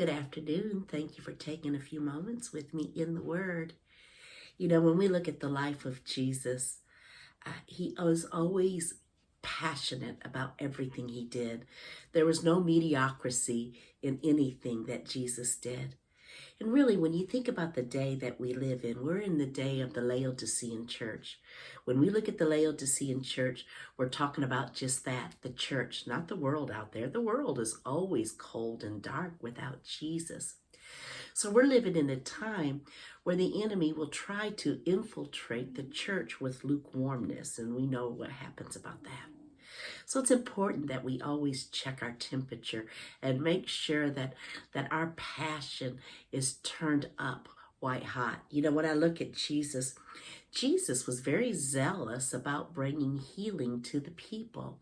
Good afternoon. Thank you for taking a few moments with me in the Word. When we look at the life of Jesus, he was always passionate about everything he did. There was no mediocrity in anything that Jesus did. And really, when you think about the day that we live in, we're in the day of the Laodicean church. When we look at the Laodicean church, we're talking about just that, the church, not the world out there. The world is always cold and dark without Jesus. So we're living in a time where the enemy will try to infiltrate the church with lukewarmness, and we know what happens about that. So it's important that we always check our temperature and make sure that our passion is turned up white hot. When I look at Jesus, Jesus was very zealous about bringing healing to the people.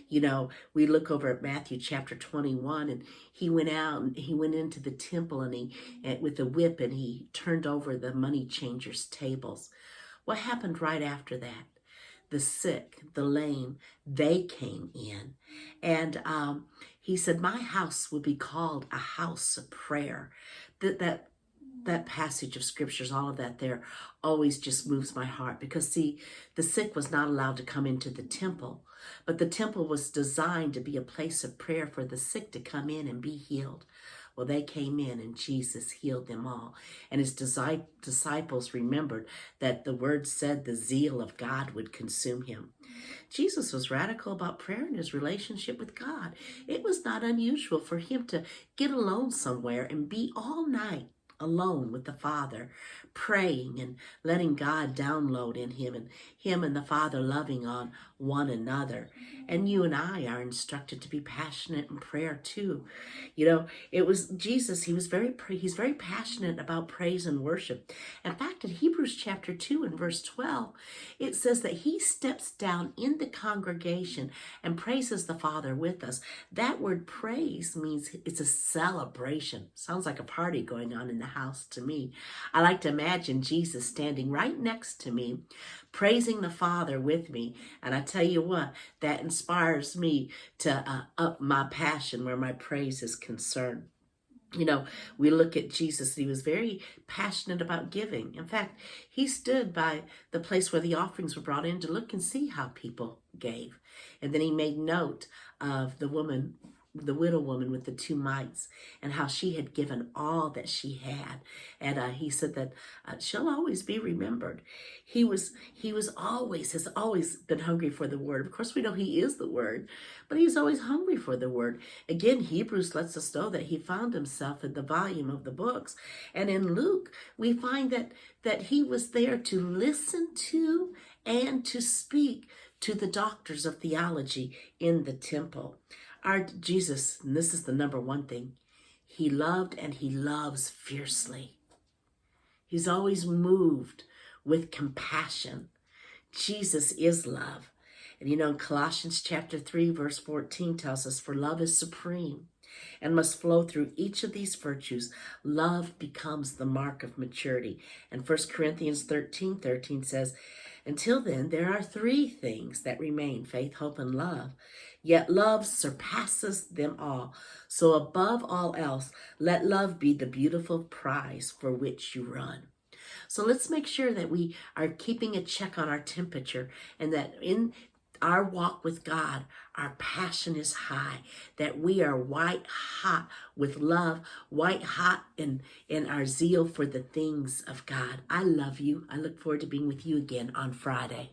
We look over at Matthew chapter 21, and he went out and he went into the temple and with a whip, and he turned over the money changers' tables. What happened right after that? The sick, the lame, they came in. And he said, my house will be called a house of prayer. That passage of scriptures, all of that there always just moves my heart, because see, the sick was not allowed to come into the temple, but the temple was designed to be a place of prayer for the sick to come in and be healed. Well, they came in and Jesus healed them all. And his disciples remembered that the word said the zeal of God would consume him. Jesus was radical about prayer and his relationship with God. It was not unusual for him to get alone somewhere and be all night alone with the Father, praying and letting God download in him and the Father loving on one another. And you and I are instructed to be passionate in prayer too. It was Jesus, he's very passionate about praise and worship. In fact, in Hebrews chapter 2 and verse 12, it says that he steps down in the congregation and praises the Father with us. That word praise means it's a celebration. Sounds like a party going on in the house to me. I like to imagine Jesus standing right next to me, praising the Father with me. And I tell you what, that inspires me to up my passion where my praise is concerned. We look at Jesus, he was very passionate about giving. In fact, he stood by the place where the offerings were brought in to look and see how people gave. And then he made note of the widow woman with the 2 mites, and how she had given all that she had. And he said that she'll always be remembered. He has always been hungry for the word. Of course, we know he is the word, but he's always hungry for the word. Again, Hebrews lets us know that he found himself in the volume of the books. And in Luke, we find that he was there to listen to and to speak to the doctors of theology in the temple. Our Jesus, and this is the number one thing, he loved and he loves fiercely. He's always moved with compassion. Jesus is love. And Colossians chapter 3, verse 14 tells us, for love is supreme and must flow through each of these virtues. Love becomes the mark of maturity. And 1 Corinthians 13:13 says, until then, there are 3 things that remain, faith, hope, and love. Yet love surpasses them all. So above all else, let love be the beautiful prize for which you run. So let's make sure that we are keeping a check on our temperature, and that in our walk with God, our passion is high, that we are white hot with love, white hot in our zeal for the things of God. I love you. I look forward to being with you again on Friday.